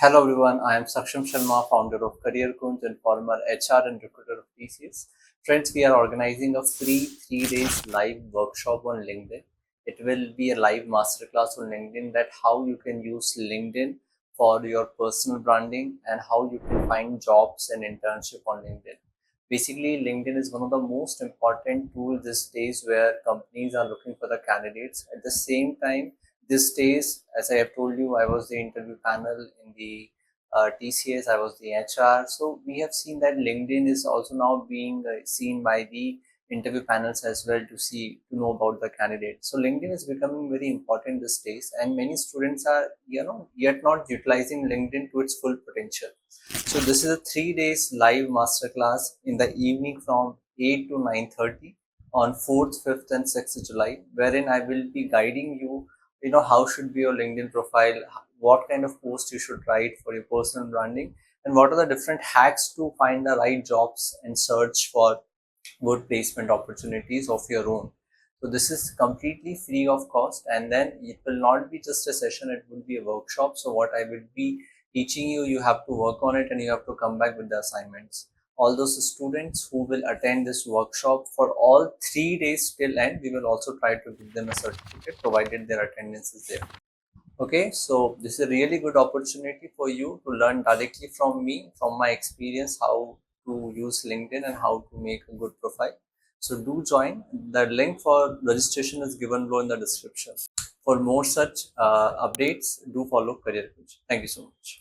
Hello everyone, I am Saksham Sharma, founder of Careerkunj and former HR and recruiter of TCS. Friends, we are organizing a free 3 days live workshop on LinkedIn. It will be a live masterclass on LinkedIn that how you can use LinkedIn for your personal branding and how you can find jobs and internship on LinkedIn. Basically, LinkedIn is one of the most important tools these days where companies are looking for the candidates. At the same time, these days, as I have told you, I was the interview panel in the TCS, I was the HR. So we have seen that LinkedIn is also now being seen by the interview panels as well to know about the candidate. So LinkedIn is becoming very important these days, and many students are yet not utilizing LinkedIn to its full potential. So this is a 3 days live masterclass in the evening from 8 to 9:30 on 4th, 5th, and 6th July, wherein I will be guiding you how should be your LinkedIn profile, what kind of post you should write for your personal branding, and what are the different hacks to find the right jobs and search for good placement opportunities of your own. So this is completely free of cost, and then it will not be just a session, it will be a workshop. So what I will be teaching you, you have to work on it and you have to come back with the assignments. All those students who will attend this workshop for all 3 days till end, we will also try to give them a certificate provided their attendance is there. Okay, so this is a really good opportunity for you to learn directly from me, from my experience, how to use LinkedIn and how to make a good profile. So do join. The link for registration is given below in the description. For more such updates, do follow Career Coach. Thank you so much.